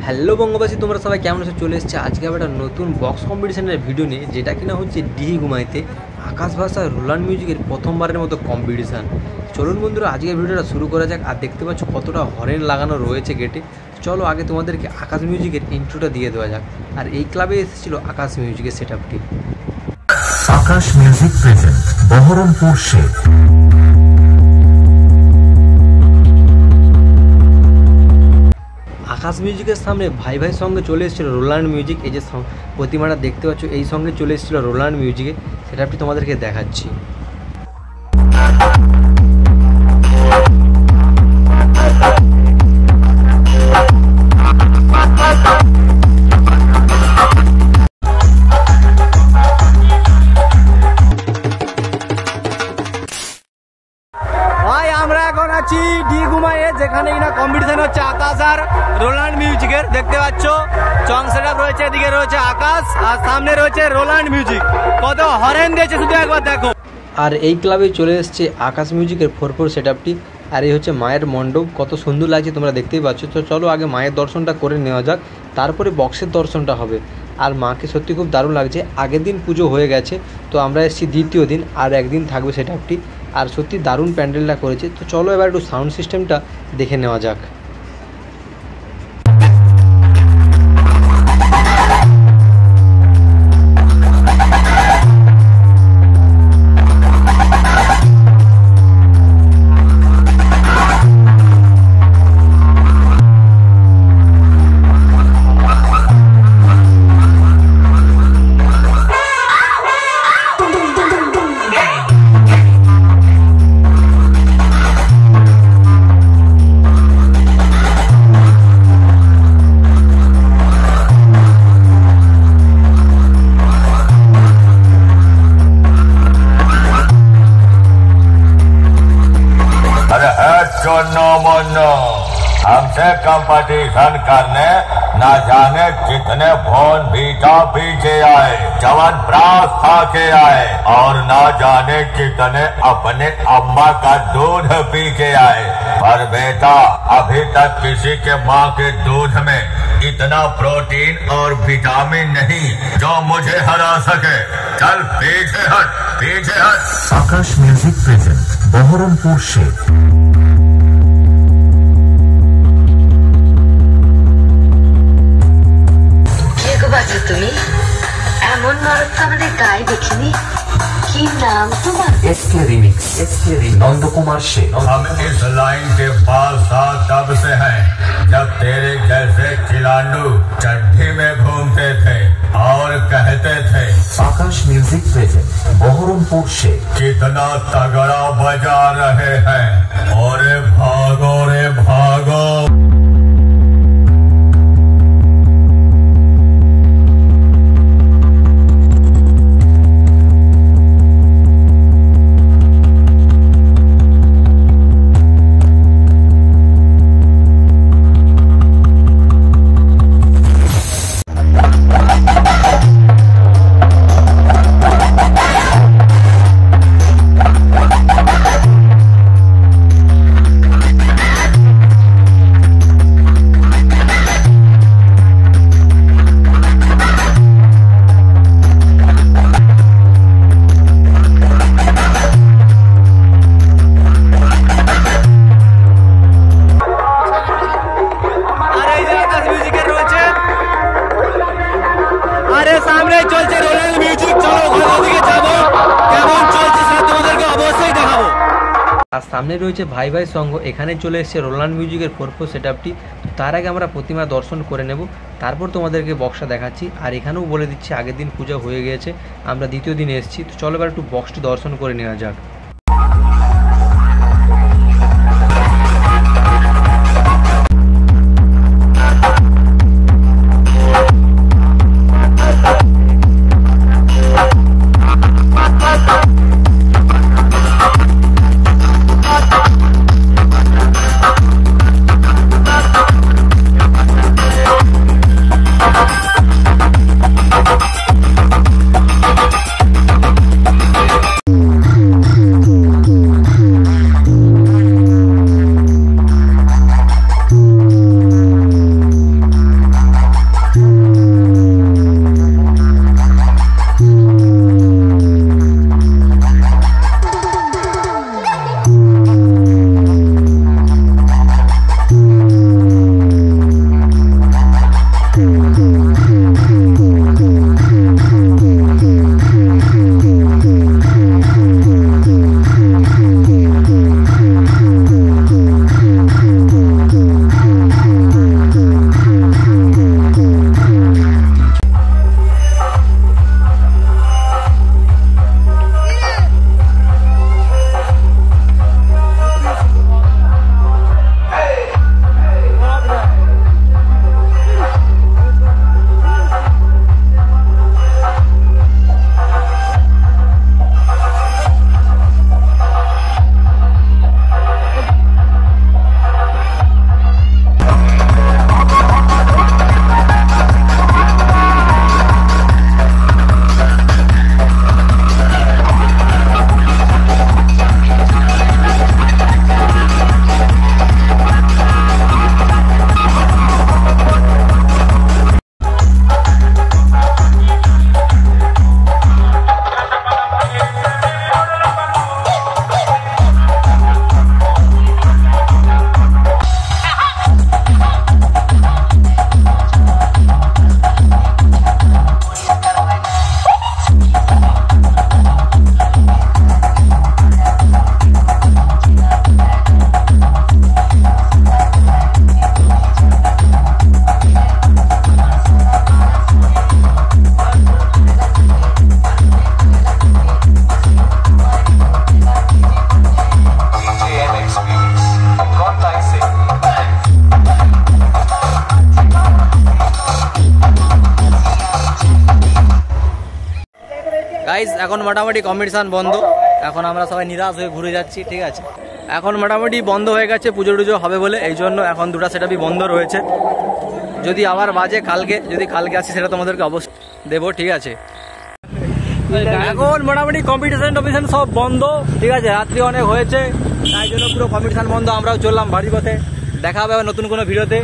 Hello বঙ্গবাসী, তোমরা সবাই কেমন আছো? চলে এসেছে আজকে আবার একটা নতুন বক্স কম্পিটিশনের ভিডিও নিয়ে, যেটা কিনা হচ্ছে ডিহি ঘুমাইতে আকাশ ভাষা রোলান্ড মিউজিকের প্রথমবারের মতো কম্পিটিশান। চলুন বন্ধুরা, আজকের ভিডিওটা শুরু করা যাক। আর দেখতে পাচ্ছ কতটা হরেন লাগানো রয়েছে গেটে। চলো আগে তোমাদেরকে আকাশ মিউজিকের ইন্ট্রোটা দিয়ে দেওয়া যাক। আর এই ক্লাবে এসেছিল আকাশ মিউজিকের সেট আপটি। আকাশ মিউজিক প্রেজেন্ট বহরমপুর শেখ। আকাশ মিউজিকের সামনে ভাই ভাই সঙ্গে চলে এসেছিলো রোলান্ড মিউজিক। এই যে প্রতিমাটা দেখতে পাচ্ছ, এই সঙ্গে চলে এসেছিলো রোলান্ড মিউজিকে। সেটা আপনি তোমাদেরকে দেখাচ্ছি। আমরা এখন আছি ডি ঘুমাইয়ে, যেখানে কিনা কম্পিটিশন হচ্ছে আকাশ আর রোলান্ড মিউজিকের। দেখতে পাচ্ছ চং সেটআপ রয়েছে, এদিকে রয়েছে আকাশ আর সামনে রয়েছে রোলান্ড মিউজিক। কত হরেন দিয়েছে শুধু একবার দেখো। আর এই ক্লাবে চলে এসছে আকাশ মিউজিকের 4/4 সেটআপটি। আর এই হচ্ছে মায়ের মণ্ডপ, কত সুন্দর লাগছে তোমরা দেখতেই পাচ্ছ। তো চলো আগে মায়ের দর্শনটা করে নেওয়া যাক, তারপরে বক্সের দর্শনটা হবে। আর মাকে সত্যি খুব দারুণ লাগছে। আগের দিন পুজো হয়ে গেছে, তো আমরা এসেছি দ্বিতীয় দিন, আর একদিন থাকবে সেটআপটি। আর সত্যি দারুণ প্যান্ডেলটা করেছে। তো চলো এবার একটু সাউন্ড সিস্টেমটা দেখে নেওয়া যাক। हमसे कंपटीशन करने न जाने कितने फोन बीटा पी के आए, जवान ब्रास खा के आए, और न जाने कितने अपने अम्मा का दूध पी के आए। पर बेटा, अभी तक किसी के माँ के दूध में इतना प्रोटीन और विटामिन नहीं जो मुझे हरा सके। चल पीछे हट, पीछे हट। आकाश म्यूजिक प्रेजेंट बहरमपुर शेख। তুমি এমন নরক তো আমাদের গায়ে দেখিনি। কি নাম তোমার? SK remix, SK Nand Kumar Sheikh. हम इस लाइन के पास साथ तब से हैं जब तेरे जैसे खिलाड़ू चड्ढी में घूमते थे और कहते थे आकाश म्यूजिक प्रेजेंट बहरमपुर शेख। कितना तगड़ा बजा रहे हैं, और भागो रे भागो। সামনে চলছে রোলান্ড মিউজিক। চলো ওদিকে যাবো, কেমন চলছে সেটা তোমাদেরকে অবশ্যই দেখাবো। আর সামনে রয়েছে ভাই ভাই সঙ্গ। এখানে চলে এসেছে রোলান্ড মিউজিকের 4/4 সেটআপটি। তার আগে আমরা প্রতিমা দর্শন করে নেব, তারপর তোমাদেরকে বক্সটা দেখাচ্ছি। আর এখানেও বলে দিচ্ছি আগের দিন পূজা হয়ে গিয়েছে, আমরা দ্বিতীয় দিন এসেছি। তো চলো এবার একটু বক্সটি দর্শন করে নেওয়া যাক। গাইস এখন মোটামুটি কম্পিটিশন বন্ধ, এখন আমরা সবাই নিরাশ হয়ে ঘুরে যাচ্ছি, ঠিক আছে। এখন মোটামুটি বন্ধ হয়ে গেছে, পুজো টুজো হবে বলে, এই জন্য এখন দুটো সেটআপই বন্ধ রয়েছে। যদি আবার বাজে কালকে, যদি কালকে আসি সেটা তোমাদেরকে অবশ্যই দেবো, ঠিক আছে। এখন মোটামুটি কম্পিটিশন সব বন্ধ, ঠিক আছে। রাত্রি অনেক হয়েছে, তাই জন্য পুরো কম্পিটিশন বন্ধ। আমরাও চললাম বাড়ির পথে। দেখা হবে নতুন কোনো ভিডিওতে।